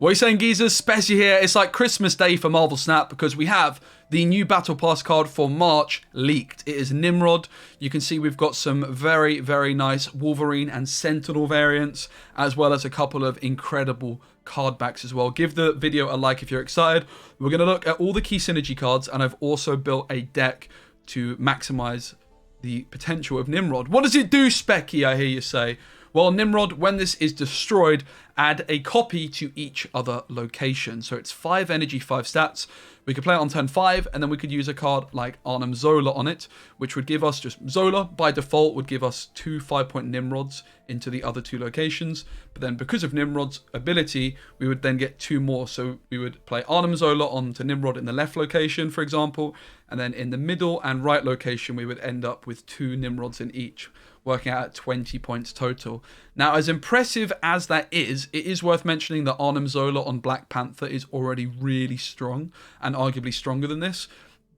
What are you saying, geezers? Specie here. It's like Christmas Day for Marvel Snap because we have the new Battle Pass card for March leaked. It is Nimrod. You can see we've got some very, very nice Wolverine and Sentinel variants, as well as a couple of incredible card backs as well. Give the video a like if you're excited. We're going to look at all the key synergy cards, and I've also built a deck to maximize the potential of Nimrod. What does it do, Specky, I hear you say? Well, Nimrod, when this is destroyed, add a copy to each other location. So it's 5 energy, 5 stats. We could play it on turn 5, and then we could use a card like Arnim Zola on it, which would give us just Zola, by default, would give us 2 5-point Nimrods into the other 2 locations. But then because of Nimrod's ability, we would then get 2 more. So we would play Arnim Zola onto Nimrod in the left location, for example, and then in the middle and right location, we would end up with 2 Nimrods in each, working out at 20 points total. Now, as impressive as that is, it is worth mentioning that Arnim Zola on Black Panther is already really strong, and arguably stronger than this.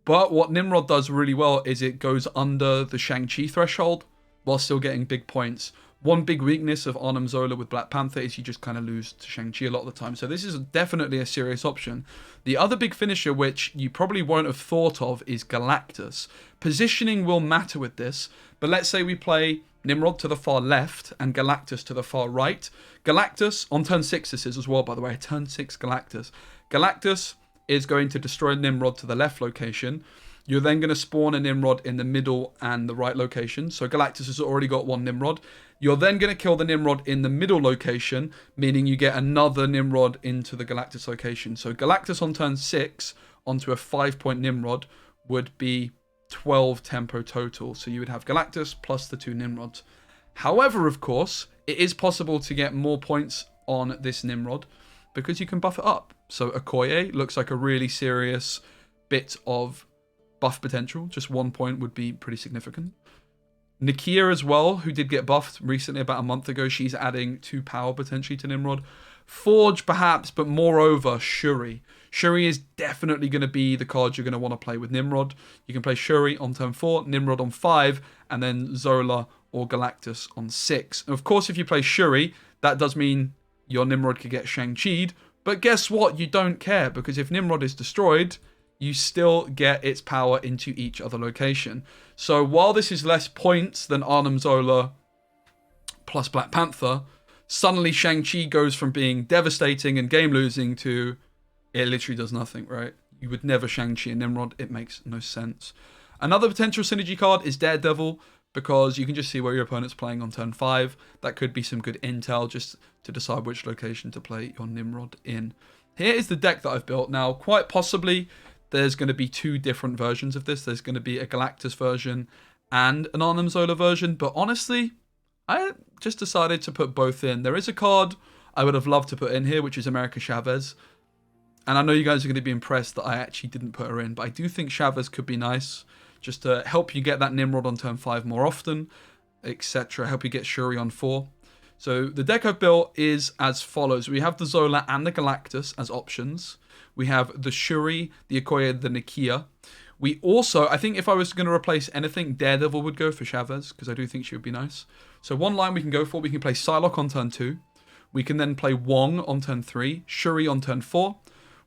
But what Nimrod does really well is it goes under the Shang-Chi threshold while still getting big points. One big weakness of Arnim Zola with Black Panther is you just kind of lose to Shang-Chi a lot of the time. So this is definitely a serious option. The other big finisher, which you probably won't have thought of, is Galactus. Positioning will matter with this, but let's say we play Nimrod to the far left and Galactus to the far right. Galactus, on turn 6 this is as well, by the way, turn 6 Galactus. Galactus is going to destroy Nimrod to the left location. You're then going to spawn a Nimrod in the middle and the right location. So Galactus has already got 1 Nimrod. You're then going to kill the Nimrod in the middle location, meaning you get another Nimrod into the Galactus location. So Galactus on turn 6 onto a 5-point Nimrod would be 12 tempo total. So you would have Galactus plus the 2 Nimrods. However, of course, it is possible to get more points on this Nimrod because you can buff it up. So Okoye looks like a really serious bit of buff potential. Just 1 point would be pretty significant. Nakia as well, who did get buffed recently about a month ago. She's adding 2 power potentially to Nimrod. Forge perhaps, but moreover Shuri. Shuri is definitely going to be the card you're going to want to play with Nimrod. You can play Shuri on turn 4, Nimrod on 5, and then Zola or Galactus on 6. And of course, if you play Shuri, that does mean your Nimrod could get Shang-Chi'd. But guess what? You don't care, because if Nimrod is destroyed, you still get its power into each other location. So while this is less points than Arnim Zola plus Black Panther, suddenly Shang-Chi goes from being devastating and game losing to it literally does nothing, right? You would never Shang-Chi and Nimrod. It makes no sense. Another potential synergy card is Daredevil, because you can just see where your opponent's playing on turn 5. That could be some good intel just to decide which location to play your Nimrod in. Here is the deck that I've built. Now, quite possibly, there's going to be 2 different versions of this. There's going to be a Galactus version and an Arnim Zola version. But honestly, I just decided to put both in. There is a card I would have loved to put in here, which is America Chavez. And I know you guys are going to be impressed that I actually didn't put her in. But I do think Chavez could be nice, just to help you get that Nimrod on turn 5 more often, etc. Help you get Shuri on 4. So the deck I've built is as follows. We have the Zola and the Galactus as options. We have the Shuri, the Okoye, the Nakia. We also, I think if I was going to replace anything, Daredevil would go for Chavez, because I do think she would be nice. So one line we can go for, we can play Psylocke on turn 2. We can then play Wong on turn 3, Shuri on turn 4.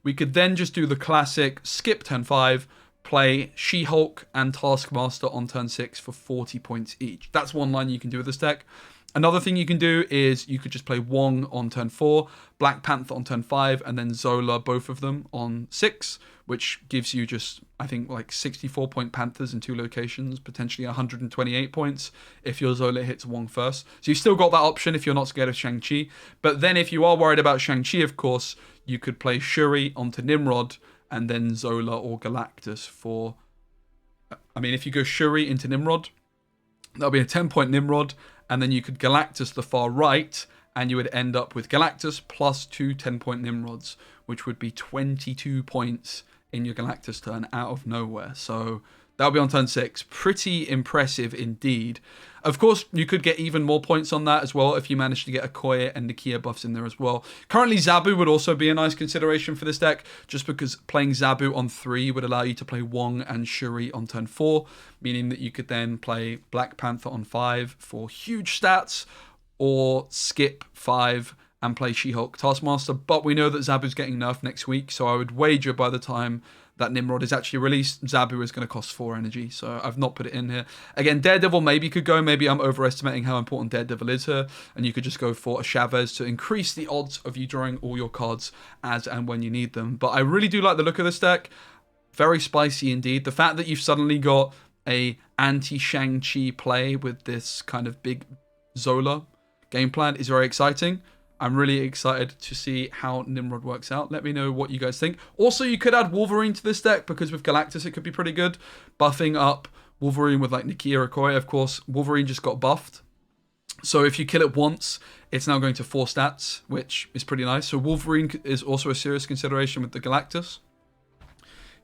We could then just do the classic skip turn 5, play She-Hulk and Taskmaster on turn 6 for 40 points each. That's one line you can do with this deck. Another thing you can do is you could just play Wong on turn 4, Black Panther on turn 5, and then Zola, both of them, on 6, which gives you just, I think, like 64-point Panthers in 2 locations, potentially 128 points if your Zola hits Wong first. So you've still got that option if you're not scared of Shang-Chi. But then if you are worried about Shang-Chi, of course, you could play Shuri onto Nimrod and then Zola or Galactus for... I mean, if you go Shuri into Nimrod, that'll be a 10-point Nimrod, and then you could Galactus the far right, and you would end up with Galactus plus 2 10-point Nimrods, which would be 22 points in your Galactus turn out of nowhere. So that'll be on turn 6. Pretty impressive indeed. Of course, you could get even more points on that as well if you manage to get Okoye and Nakia buffs in there as well. Currently, Zabu would also be a nice consideration for this deck, just because playing Zabu on 3 would allow you to play Wong and Shuri on turn 4, meaning that you could then play Black Panther on 5 for huge stats, or skip 5 and play She-Hulk Taskmaster, but we know that Zabu's getting nerfed next week, so I would wager by the time that Nimrod is actually released, Zabu is going to cost 4 energy, so I've not put it in here. Again, Daredevil maybe could go, maybe I'm overestimating how important Daredevil is here, and you could just go for a Chavez to increase the odds of you drawing all your cards as and when you need them. But I really do like the look of this deck. Very spicy indeed. The fact that you've suddenly got a anti-Shang-Chi play with this kind of big Zola game plan is very exciting. I'm really excited to see how Nimrod works out. Let me know what you guys think. Also, you could add Wolverine to this deck because with Galactus it could be pretty good. Buffing up Wolverine with like Nakia Okoye. Of course, Wolverine just got buffed. So if you kill it once, it's now going to 4 stats, which is pretty nice. So Wolverine is also a serious consideration with the Galactus.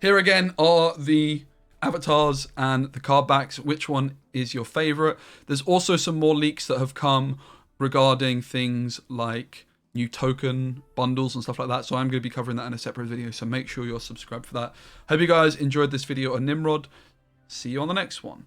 Here again are the avatars and the card backs. Which one is your favorite? There's also some more leaks that have come regarding things like new token bundles and stuff like that, so I'm going to be covering that in a separate video, so make sure you're subscribed for that. Hope you guys enjoyed this video on Nimrod. See you on the next one.